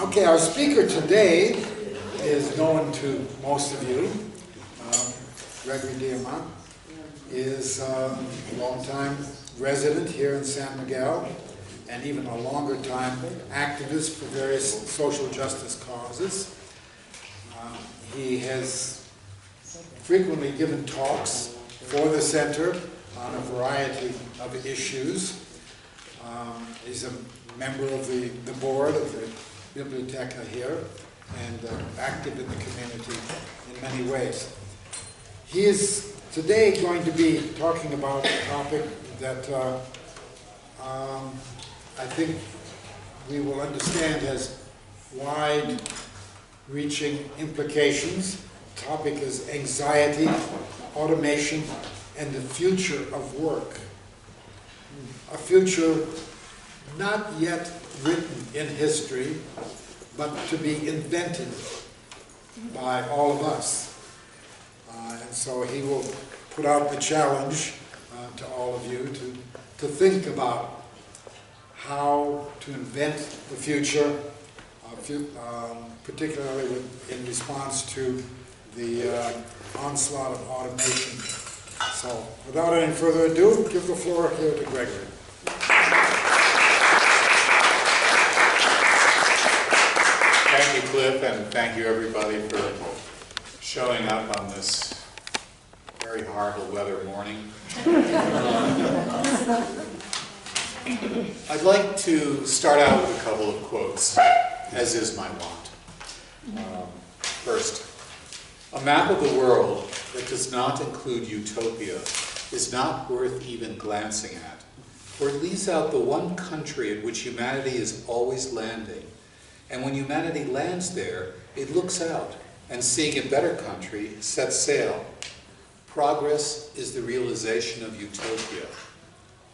Okay, our speaker today is known to most of you. Gregory Diamant is a long-time resident here in San Miguel and even a longer-time activist for various social justice causes. He has frequently given talks for the center on a variety of issues. He's a member of the board of the Biblioteca here and active in the community in many ways. He is today going to be talking about a topic that I think we will understand has wide-reaching implications. The topic is anxiety, automation, and the future of work. A future not yet written in history, but to be invented by all of us. And so he will put out the challenge to all of you to think about how to invent the future, particularly in response to the onslaught of automation. So without any further ado, give the floor here to Gregory. Thank you, Cliff, and thank you, everybody, for showing up on this very horrible weather morning. I'd like to start out with a couple of quotes, as is my wont. First, a map of the world that does not include utopia is not worth even glancing at, for it leaves out the one country at which humanity is always landing. And when humanity lands there, it looks out, and seeing a better country, sets sail. Progress is the realization of utopia.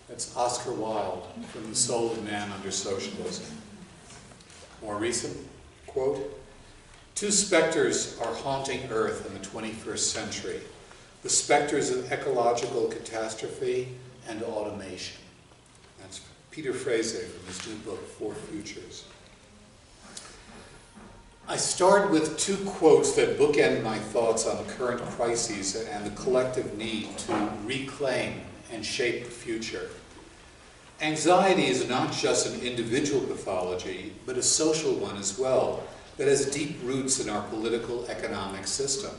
That's Oscar Wilde from The Soul of Man Under Socialism. More recent quote, "Two specters are haunting Earth in the 21st century, the specters of ecological catastrophe and automation." That's Peter Frese from his new book, Four Futures. I start with two quotes that bookend my thoughts on the current crises and the collective need to reclaim and shape the future. Anxiety is not just an individual pathology, but a social one as well, that has deep roots in our political economic system.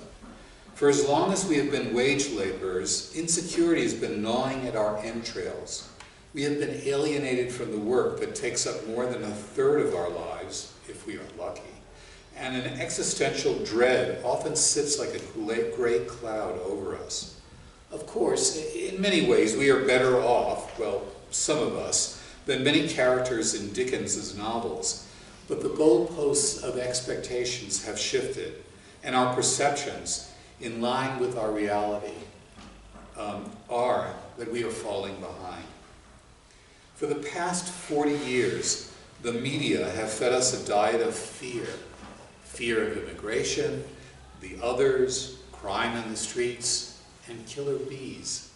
For as long as we have been wage laborers, insecurity has been gnawing at our entrails. We have been alienated from the work that takes up more than a third of our lives, if we are lucky. And an existential dread often sits like a gray cloud over us. Of course, in many ways, we are better off, well, some of us, than many characters in Dickens's novels. But the goalposts of expectations have shifted, and our perceptions, in line with our reality, are that we are falling behind. For the past 40 years, the media have fed us a diet of fear. Fear of immigration, the others, crime in the streets, and killer bees.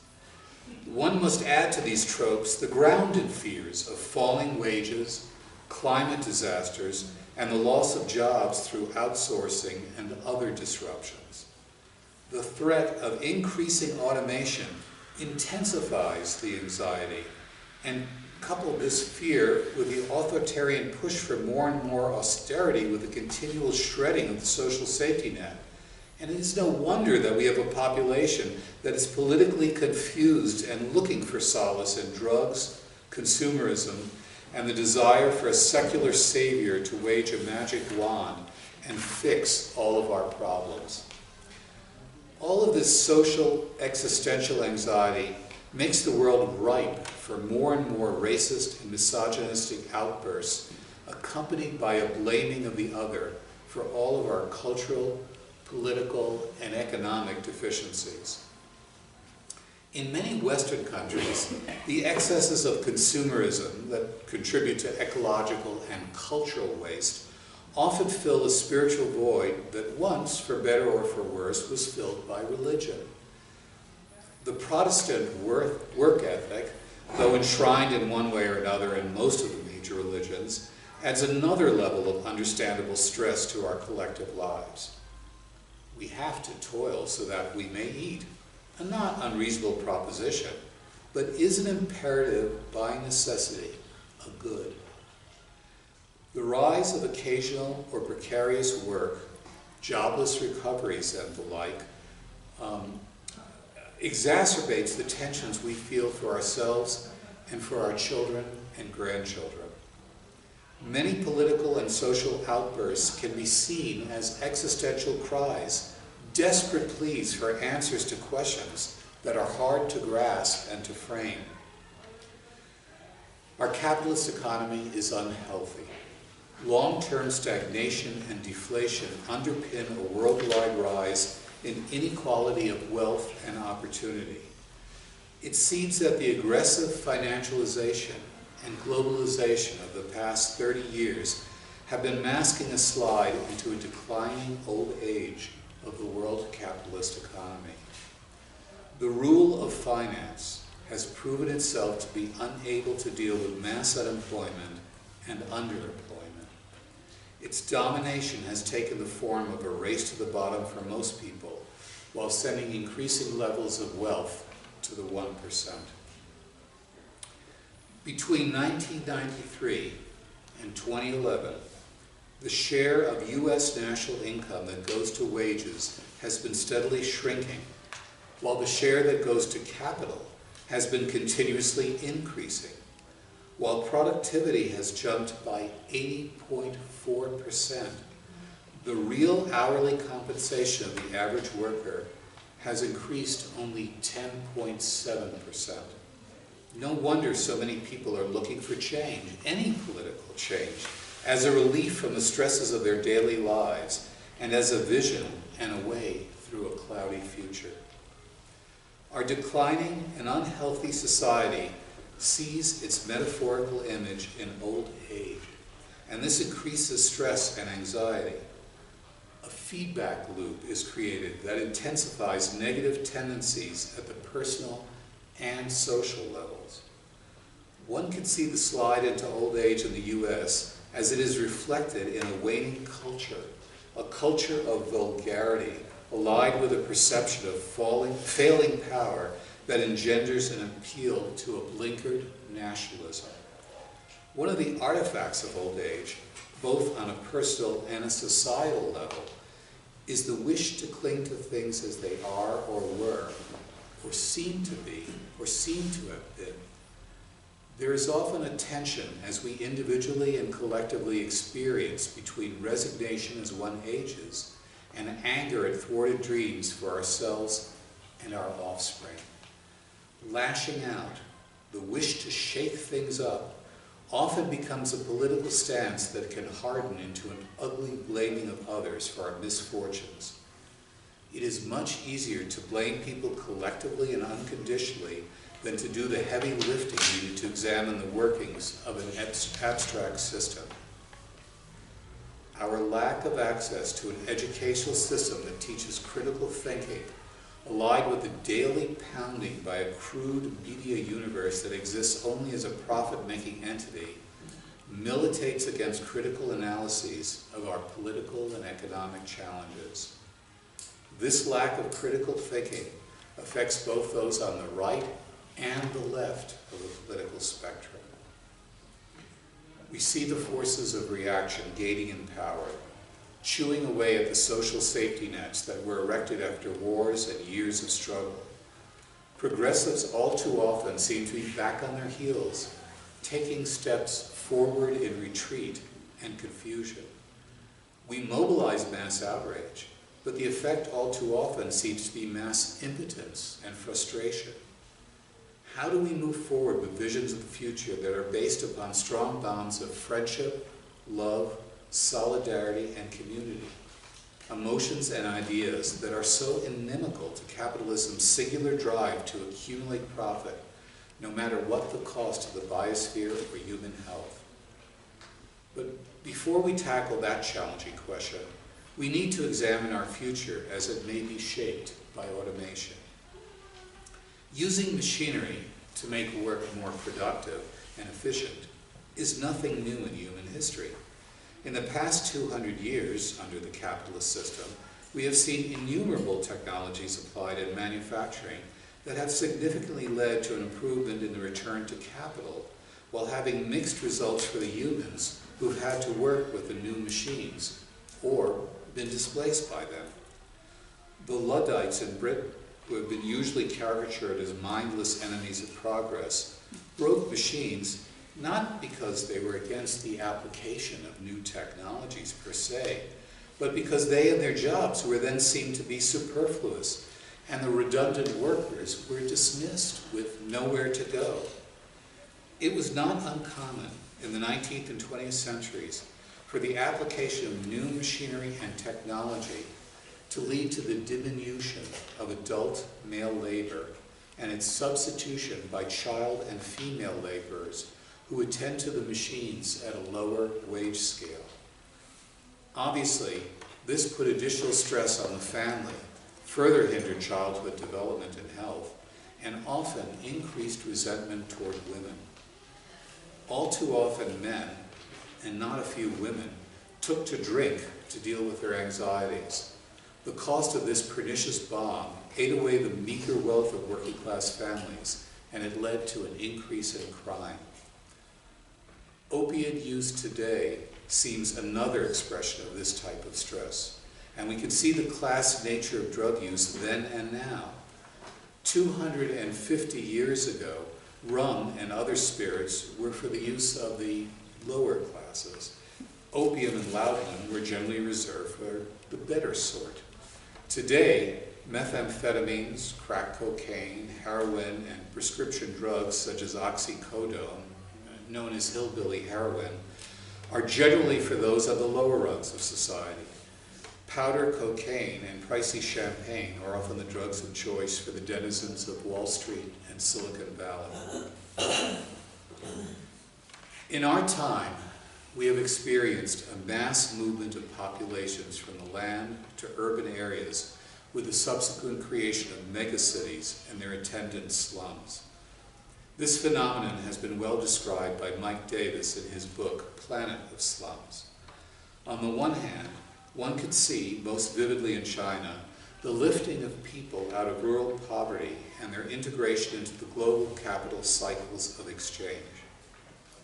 One must add to these tropes the grounded fears of falling wages, climate disasters, and the loss of jobs through outsourcing and other disruptions. The threat of increasing automation intensifies the anxiety, and couple this fear with the authoritarian push for more and more austerity with the continual shredding of the social safety net. And it is no wonder that we have a population that is politically confused and looking for solace in drugs, consumerism, and the desire for a secular savior to wage a magic wand and fix all of our problems. All of this social existential anxiety makes the world ripe for more and more racist and misogynistic outbursts, accompanied by a blaming of the other for all of our cultural, political, and economic deficiencies. In many Western countries, the excesses of consumerism that contribute to ecological and cultural waste often fill a spiritual void that once, for better or for worse, was filled by religion. The Protestant work ethic, though enshrined in one way or another in most of the major religions, adds another level of understandable stress to our collective lives. We have to toil so that we may eat, a not unreasonable proposition, but is an imperative by necessity, a good. The rise of occasional or precarious work, jobless recoveries and the like, exacerbates the tensions we feel for ourselves and for our children and grandchildren. Many political and social outbursts can be seen as existential cries, desperate pleas for answers to questions that are hard to grasp and to frame. Our capitalist economy is unhealthy. Long-term stagnation and deflation underpin a worldwide rise in inequality of wealth and opportunity. It seems that the aggressive financialization and globalization of the past 30 years have been masking a slide into a declining old age of the world capitalist economy. The rule of finance has proven itself to be unable to deal with mass unemployment and underemployment. Its domination has taken the form of a race to the bottom for most people, while sending increasing levels of wealth to the 1%. Between 1993 and 2011, the share of U.S. national income that goes to wages has been steadily shrinking, while the share that goes to capital has been continuously increasing. While productivity has jumped by 80.4%, the real hourly compensation of the average worker has increased only 10.7%. No wonder so many people are looking for change, any political change, as a relief from the stresses of their daily lives and as a vision and a way through a cloudy future. Our declining and unhealthy society sees its metaphorical image in old age, and this increases stress and anxiety. A feedback loop is created that intensifies negative tendencies at the personal and social levels. One can see the slide into old age in the U.S. as it is reflected in a waning culture, a culture of vulgarity, allied with a perception of failing power that engenders an appeal to a blinkered nationalism. One of the artifacts of old age, both on a personal and a societal level, is the wish to cling to things as they are or were, or seem to be, or seem to have been. There is often a tension, as we individually and collectively experience, between resignation as one ages and anger at thwarted dreams for ourselves and our offspring. Lashing out, the wish to shake things up, often becomes a political stance that can harden into an ugly blaming of others for our misfortunes. It is much easier to blame people collectively and unconditionally than to do the heavy lifting needed to examine the workings of an abstract system. Our lack of access to an educational system that teaches critical thinking, allied with the daily pounding by a crude media universe that exists only as a profit-making entity, militates against critical analyses of our political and economic challenges. This lack of critical thinking affects both those on the right and the left of the political spectrum. We see the forces of reaction gaining in power, chewing away at the social safety nets that were erected after wars and years of struggle. Progressives all too often seem to be back on their heels, taking steps forward in retreat and confusion. We mobilize mass outrage, but the effect all too often seems to be mass impotence and frustration. How do we move forward with visions of the future that are based upon strong bonds of friendship, love, solidarity, and community? Emotions and ideas that are so inimical to capitalism's singular drive to accumulate profit, no matter what the cost to the biosphere or human health. But before we tackle that challenging question, we need to examine our future as it may be shaped by automation. Using machinery to make work more productive and efficient is nothing new in human history. In the past 200 years, under the capitalist system, we have seen innumerable technologies applied in manufacturing that have significantly led to an improvement in the return to capital, while having mixed results for the humans who've had to work with the new machines or been displaced by them. The Luddites in Britain, who have been usually caricatured as mindless enemies of progress, broke machines not because they were against the application of new technologies per se, but because they and their jobs were then seen to be superfluous, and the redundant workers were dismissed with nowhere to go. It was not uncommon in the 19th and 20th centuries for the application of new machinery and technology to lead to the diminution of adult male labor and its substitution by child and female laborers who attend to the machines at a lower wage scale. Obviously, this put additional stress on the family, further hindered childhood development and health, and often increased resentment toward women. All too often men, and not a few women, took to drink to deal with their anxieties. The cost of this pernicious bomb ate away the meager wealth of working class families, and it led to an increase in crime. Opiate use today seems another expression of this type of stress, and we can see the class nature of drug use then and now. 250 years ago, rum and other spirits were for the use of the lower classes. Opium and laudanum were generally reserved for the better sort. Today, methamphetamines, crack cocaine, heroin, and prescription drugs such as oxycodone, known as hillbilly heroin, are generally for those of the lower rungs of society. Powder cocaine and pricey champagne are often the drugs of choice for the denizens of Wall Street and Silicon Valley. In our time, we have experienced a mass movement of populations from the land to urban areas with the subsequent creation of megacities and their attendant slums. This phenomenon has been well described by Mike Davis in his book, Planet of Slums. On the one hand, one could see, most vividly in China, the lifting of people out of rural poverty and their integration into the global capital cycles of exchange.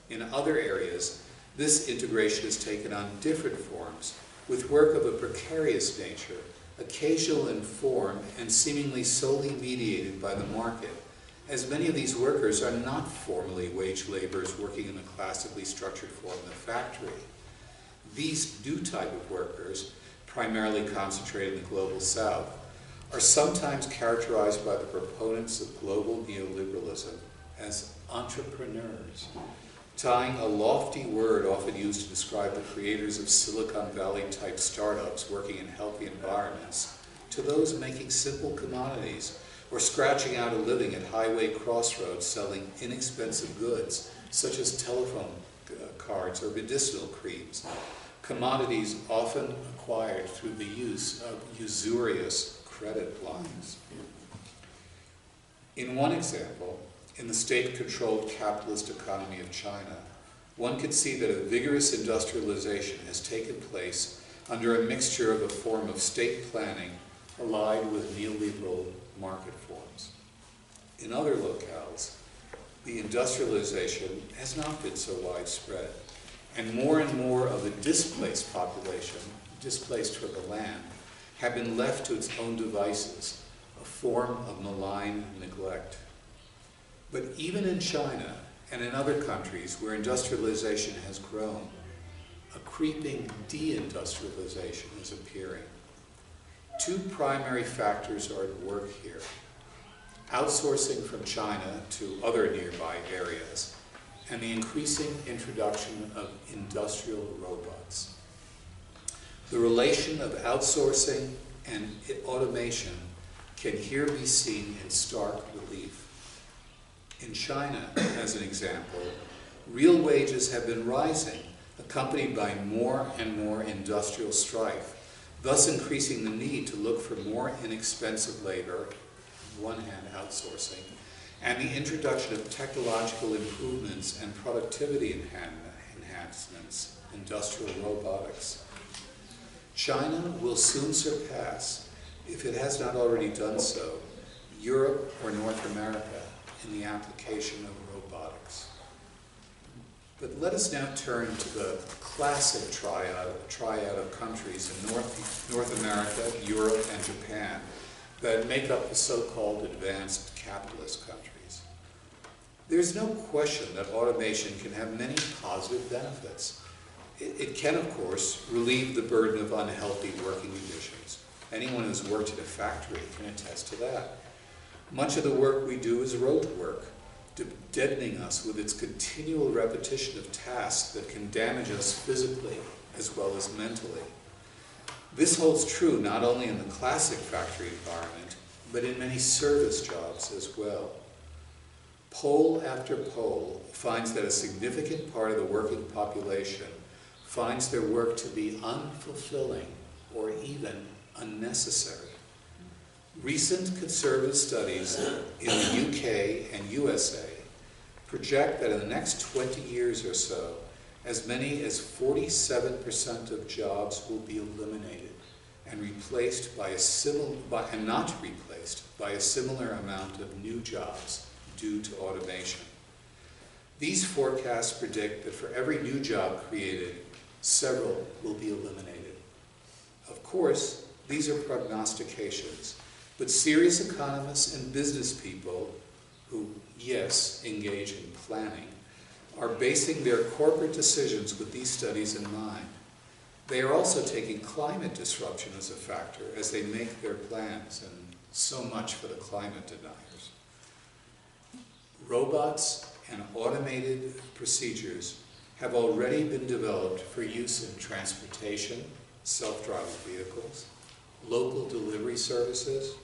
In other areas, this integration has taken on different forms, with work of a precarious nature, occasional in form and seemingly solely mediated by the market, as many of these workers are not formally wage laborers working in the classically structured form of the factory. These new type of workers, primarily concentrated in the global south, are sometimes characterized by the proponents of global neoliberalism as entrepreneurs, tying a lofty word often used to describe the creators of Silicon Valley-type startups working in healthy environments to those making simple commodities or scratching out a living at highway crossroads selling inexpensive goods such as telephone cards or medicinal creams, commodities often acquired through the use of usurious credit lines. In one example, in the state-controlled capitalist economy of China, one could see that a vigorous industrialization has taken place under a mixture of a form of state planning allied with neoliberal market forms. In other locales, the industrialization has not been so widespread, and more of the displaced population, displaced from the land, have been left to its own devices, a form of malign neglect. But even in China and in other countries where industrialization has grown, a creeping deindustrialization is appearing. Two primary factors are at work here: outsourcing from China to other nearby areas, and the increasing introduction of industrial robots. The relation of outsourcing and automation can here be seen in stark relief. In China, as an example, real wages have been rising, accompanied by more and more industrial strife, thus increasing the need to look for more inexpensive labor, on one hand outsourcing, and the introduction of technological improvements and productivity accidents, industrial robotics. China will soon surpass, if it has not already done so, Europe or North America in the application of robotics. But let us now turn to the classic triad of countries in North America, Europe, and Japan that make up the so-called advanced capitalist countries. There's no question that automation can have many positive benefits. It can, of course, relieve the burden of unhealthy working conditions. Anyone who's worked in a factory can attest to that. Much of the work we do is rote work, deadening us with its continual repetition of tasks that can damage us physically as well as mentally. This holds true not only in the classic factory environment, but in many service jobs as well. Poll after poll finds that a significant part of the working population finds their work to be unfulfilling or even unnecessary. Recent conservative studies in the UK and USA project that in the next 20 years or so, as many as 47% of jobs will be eliminated and replaced by not replaced by a similar amount of new jobs due to automation. These forecasts predict that for every new job created, several will be eliminated. Of course, these are prognostications, but serious economists and business people who, yes, engage in planning, are basing their corporate decisions with these studies in mind. They are also taking climate disruption as a factor as they make their plans, and so much for the climate deniers. Robots and automated procedures have already been developed for use in transportation, self-driving vehicles, local delivery services,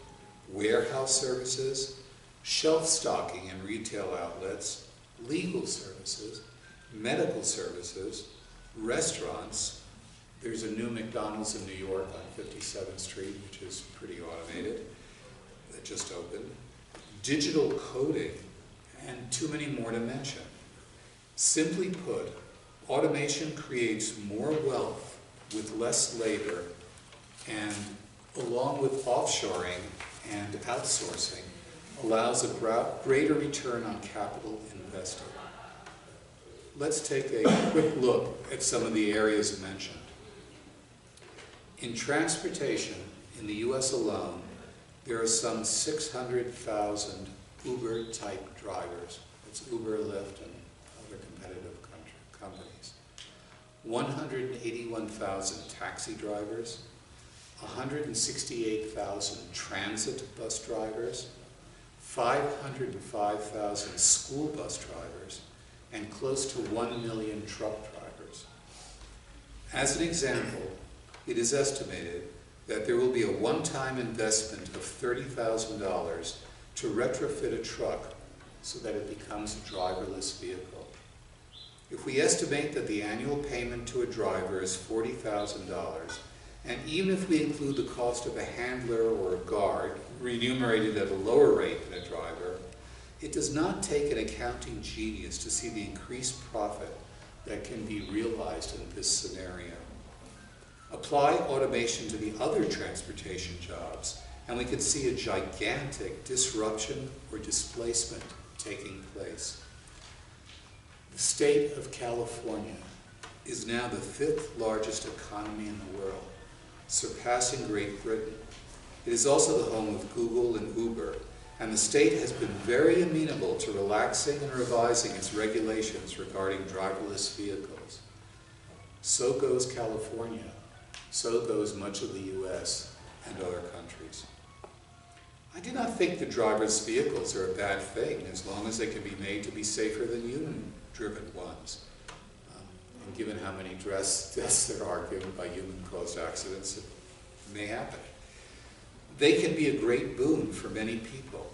warehouse services, shelf stocking in retail outlets, legal services, medical services, restaurants. There's a new McDonald's in New York on 57th Street, which is pretty automated, that just opened. Digital coding, and too many more to mention. Simply put, automation creates more wealth with less labor, and along with offshoring and outsourcing, allows a greater return on capital invested. Let's take a quick look at some of the areas mentioned. In transportation, in the US alone, there are some 600,000 Uber-type drivers. That's Uber, Lyft, and other competitive companies. 181,000 taxi drivers, 168,000 transit bus drivers, 505,000 school bus drivers, and close to 1 million truck drivers. As an example, it is estimated that there will be a one-time investment of $30,000 to retrofit a truck so that it becomes a driverless vehicle. If we estimate that the annual payment to a driver is $40,000, and even if we include the cost of a handler or a guard, remunerated at a lower rate than a driver, it does not take an accounting genius to see the increased profit that can be realized in this scenario. Apply automation to the other transportation jobs, and we could see a gigantic disruption or displacement taking place. The state of California is now the 5th largest economy in the world, surpassing Great Britain. It is also the home of Google and Uber, and the state has been very amenable to relaxing and revising its regulations regarding driverless vehicles. So goes California. So goes much of the US and other countries. I do not think that driverless vehicles are a bad thing as long as they can be made to be safer than human-driven ones. And given how many deaths there are given by human-caused accidents, it may happen. They can be a great boon for many people.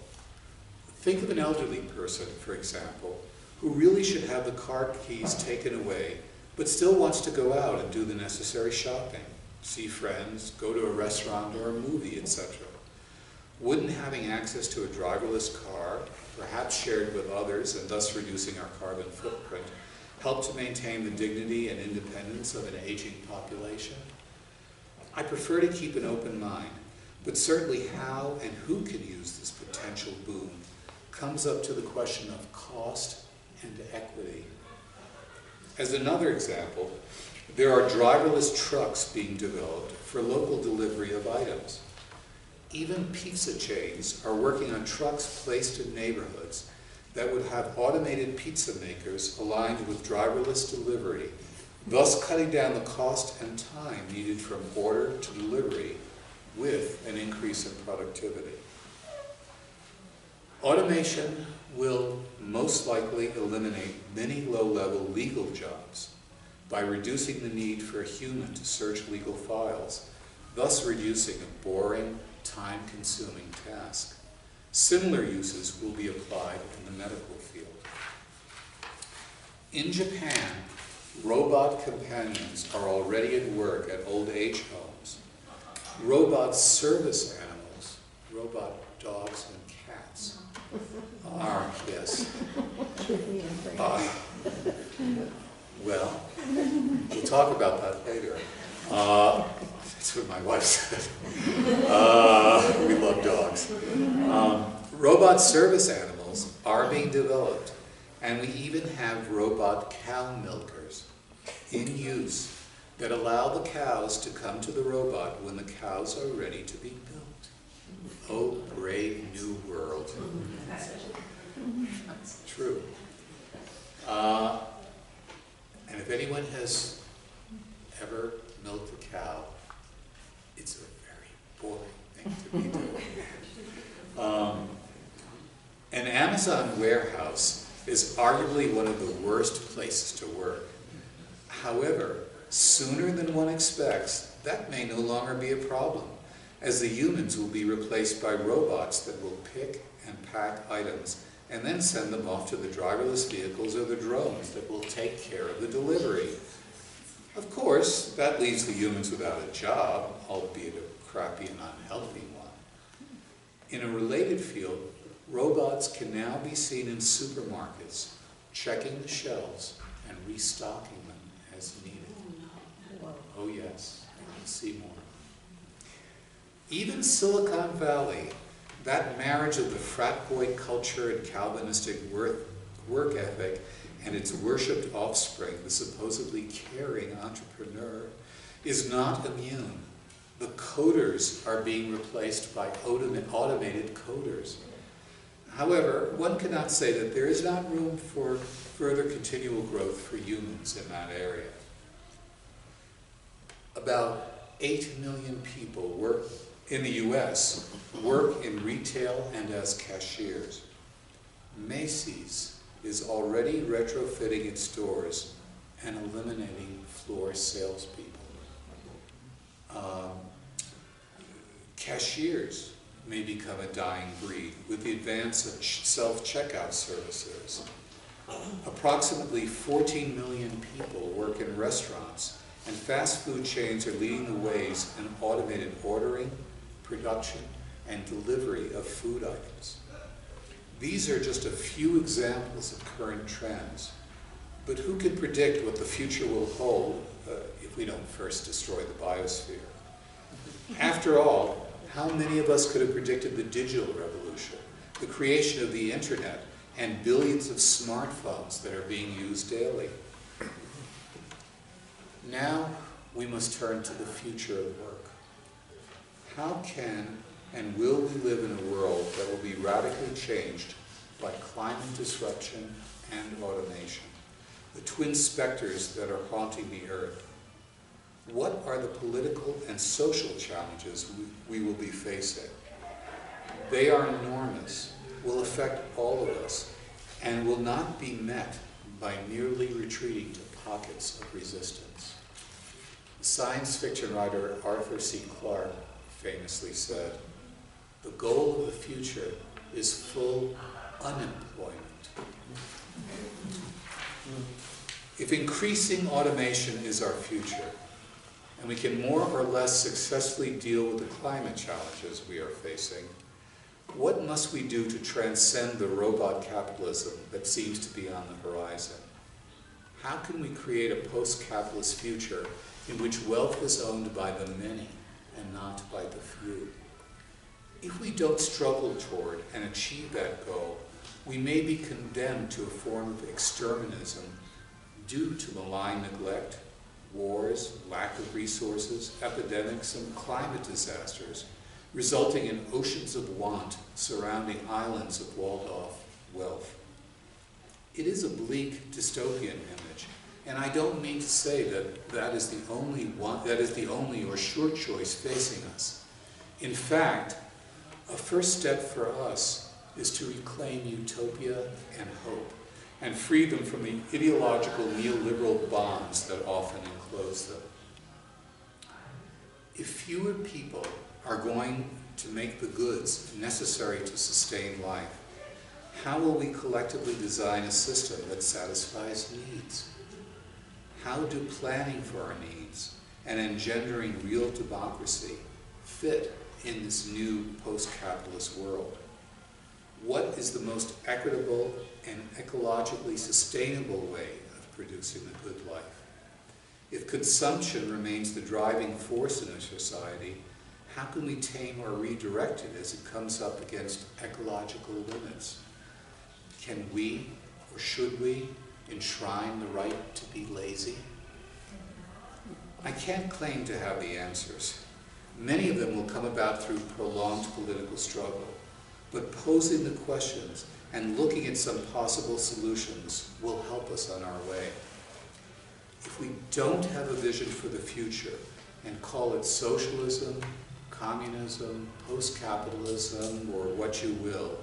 Think of an elderly person, for example, who really should have the car keys taken away, but still wants to go out and do the necessary shopping, see friends, go to a restaurant or a movie, etc. Wouldn't having access to a driverless car, perhaps shared with others and thus reducing our carbon footprint, help to maintain the dignity and independence of an aging population? I prefer to keep an open mind, but certainly how and who can use this potential boon comes up to the question of cost and equity. As another example, there are driverless trucks being developed for local delivery of items. Even pizza chains are working on trucks placed in neighborhoods that would have automated pizza makers aligned with driverless delivery, thus cutting down the cost and time needed from order to delivery with an increase in productivity. Automation will most likely eliminate many low-level legal jobs by reducing the need for a human to search legal files, thus reducing a boring, time-consuming task. Similar uses will be applied in the medical field. In Japan, robot companions are already at work at old age homes. Robot service animals, robot dogs and cats, are, yes. Well, we'll talk about that later. That's what my wife said. We love dogs. Robot service animals are being developed, and we even have robot cow milkers in use that allow the cows to come to the robot when the cows are ready to be milked. Oh, brave new world. True. And if anyone has ever milked a cow, it's a very boring thing to be doing. An Amazon warehouse is arguably one of the worst places to work. However, sooner than one expects, that may no longer be a problem, as the humans will be replaced by robots that will pick and pack items and then send them off to the driverless vehicles or the drones that will take care of the delivery. Of course, that leaves the humans without a job, albeit a crappy and unhealthy one. In a related field, robots can now be seen in supermarkets, checking the shelves and restocking them as needed. Oh yes, we'll see more. Even Silicon Valley, that marriage of the frat boy culture and Calvinistic work ethic and its worshipped offspring, the supposedly caring entrepreneur, is not immune. The coders are being replaced by automated coders. However, one cannot say that there is not room for further continual growth for humans in that area. About 8 million people work in the US, work in retail and as cashiers. Macy's is already retrofitting its stores and eliminating floor salespeople. Cashiers may become a dying breed with the advance of self-checkout services. Approximately 14 million people work in restaurants, and fast food chains are leading the ways in automated ordering, production, and delivery of food items. These are just a few examples of current trends, but who can predict what the future will hold if we don't first destroy the biosphere? After all, how many of us could have predicted the digital revolution, the creation of the internet, and billions of smartphones that are being used daily? Now we must turn to the future of work. How can and will we live in a world that will be radically changed by climate disruption and automation, the twin specters that are haunting the earth? What are the political and social challenges we will be facing? They are enormous, will affect all of us, and will not be met by merely retreating to pockets of resistance. Science fiction writer Arthur C. Clarke famously said, "The goal of the future is full unemployment." If increasing automation is our future, and we can more or less successfully deal with the climate challenges we are facing, what must we do to transcend the robot capitalism that seems to be on the horizon? how can we create a post-capitalist future in which wealth is owned by the many and not by the few? If we don't struggle toward and achieve that goal, we may be condemned to a form of exterminism due to malign neglect, wars, lack of resources, epidemics, and climate disasters, resulting in oceans of want surrounding islands of walled-off wealth. It is a bleak dystopian image, and I don't mean to say that that is the only or sure choice facing us. In fact, a first step for us is to reclaim utopia and hope, and free them from the ideological neoliberal bonds that often enclose them. If fewer people are going to make the goods necessary to sustain life, how will we collectively design a system that satisfies needs? How do planning for our needs and engendering real democracy fit in this new post-capitalist world? What is the most equitable and ecologically sustainable way of producing a good life? If consumption remains the driving force in a society, how can we tame or redirect it as it comes up against ecological limits? Can we, or should we, enshrine the right to be lazy? I can't claim to have the answers. Many of them will come about through prolonged political struggle, but posing the questions and looking at some possible solutions will help us on our way. If we don't have a vision for the future and call it socialism, communism, post-capitalism, or what you will,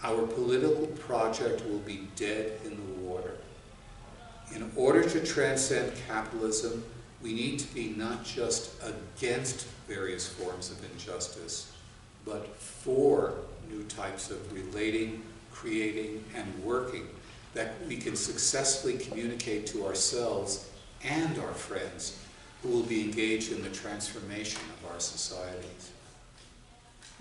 our political project will be dead in the water. In order to transcend capitalism, we need to be not just against various forms of injustice, but for new types of relating, creating, and working that we can successfully communicate to ourselves and our friends who will be engaged in the transformation of our societies.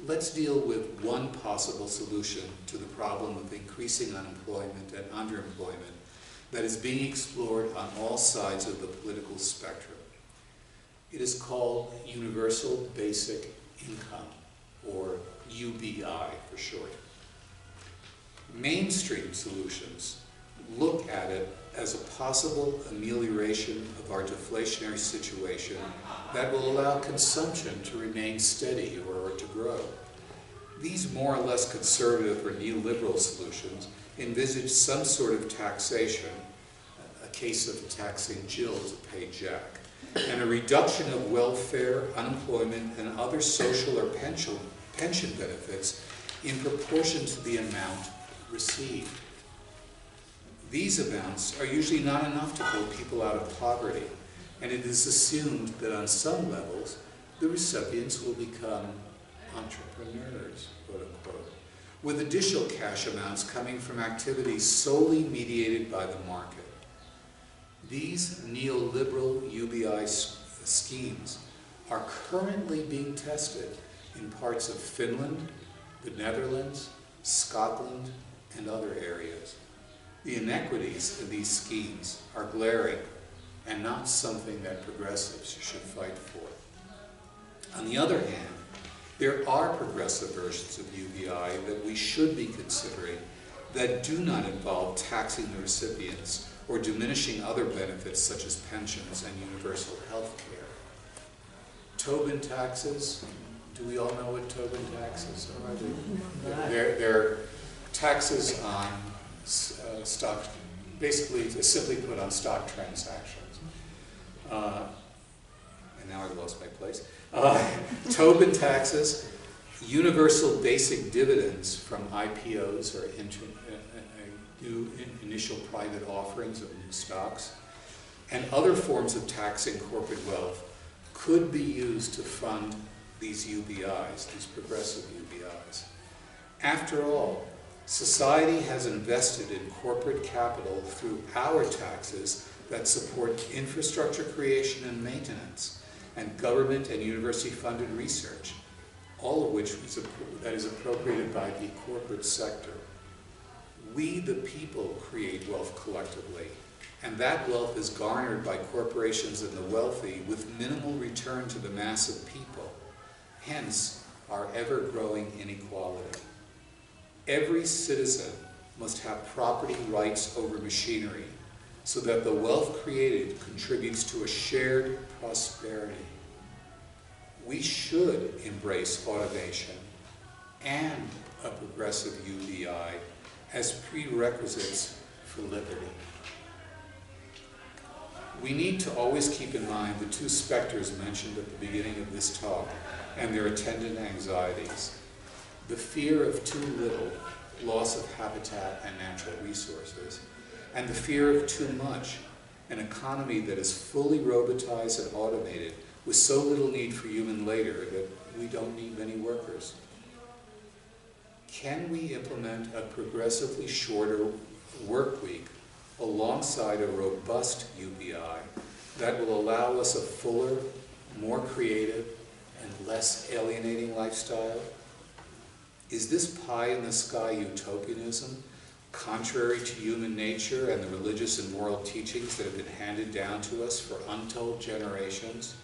Let's deal with one possible solution to the problem of increasing unemployment and underemployment that is being explored on all sides of the political spectrum. It is called Universal Basic Income, or UBI for short. Mainstream solutions look at it as a possible amelioration of our deflationary situation that will allow consumption to remain steady or to grow. These more or less conservative or neoliberal solutions envisage some sort of taxation, a case of taxing Jill to pay Jack, and a reduction of welfare, unemployment, and other social or pension benefits in proportion to the amount received. These amounts are usually not enough to pull people out of poverty, and it is assumed that on some levels, the recipients will become entrepreneurs, quote unquote, with additional cash amounts coming from activities solely mediated by the market. These neoliberal UBI schemes are currently being tested in parts of Finland, the Netherlands, Scotland, and other areas. The inequities in these schemes are glaring and not something that progressives should fight for. On the other hand, there are progressive versions of UBI that we should be considering that do not involve taxing the recipients or diminishing other benefits such as pensions and universal health care. Tobin taxes, do we all know what Tobin taxes are? They're taxes on stock, basically simply put on stock transactions. And now I've lost my place. Tobin taxes, universal basic dividends from IPOs or new initial private offerings of new stocks, and other forms of taxing corporate wealth could be used to fund these UBIs, these progressive UBIs. After all, society has invested in corporate capital through our taxes that support infrastructure creation and maintenance, and government and university-funded research, all of which is appropriated by the corporate sector. We, the people, create wealth collectively, And that wealth is garnered by corporations and the wealthy with minimal return to the mass of people. Hence, our ever-growing inequality. Every citizen must have property rights over machinery so that the wealth created contributes to a shared prosperity. We should embrace automation and a progressive UBI as prerequisites for liberty. We need to always keep in mind the two specters mentioned at the beginning of this talk and their attendant anxieties. The fear of too little, loss of habitat and natural resources, and the fear of too much, an economy that is fully robotized and automated with so little need for human labor that we don't need many workers. Can we implement a progressively shorter work week alongside a robust UBI that will allow us a fuller, more creative, and less alienating lifestyle? Is this pie-in-the-sky utopianism contrary to human nature and the religious and moral teachings that have been handed down to us for untold generations?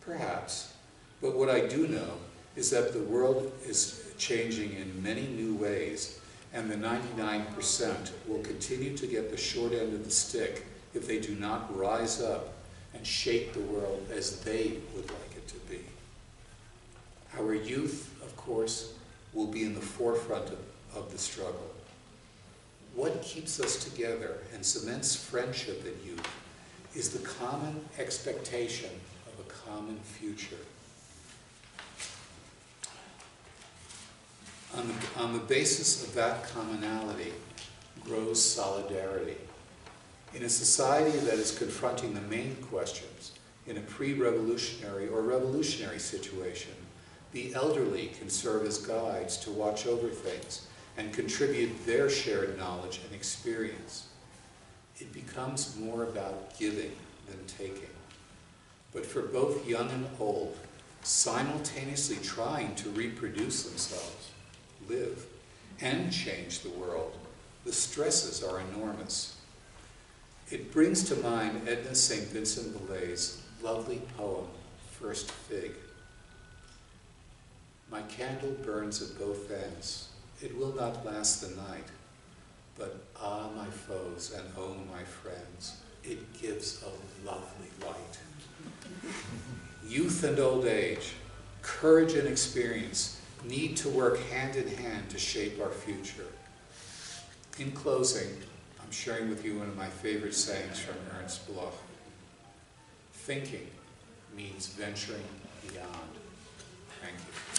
Perhaps. But what I do know is that the world is changing in many new ways, and the 99% will continue to get the short end of the stick if they do not rise up and shape the world as they would like it to be. Our youth, of course, will be in the forefront of the struggle. What keeps us together and cements friendship in youth is the common expectation of a common future. On the basis of that commonality grows solidarity. In a society that is confronting the main questions in a pre-revolutionary or revolutionary situation, the elderly can serve as guides to watch over things and contribute their shared knowledge and experience. It becomes more about giving than taking. But for both young and old, simultaneously trying to reproduce themselves, live, and change the world, the stresses are enormous. It brings to mind Edna St. Vincent Millay's lovely poem, First Fig. My candle burns at both ends. It will not last the night, but ah, my foes, and oh, my friends, it gives a lovely light. Youth and old age, courage and experience need to work hand in hand to shape our future. In closing, I'm sharing with you one of my favorite sayings from Ernst Bloch. Thinking means venturing beyond. Thank you.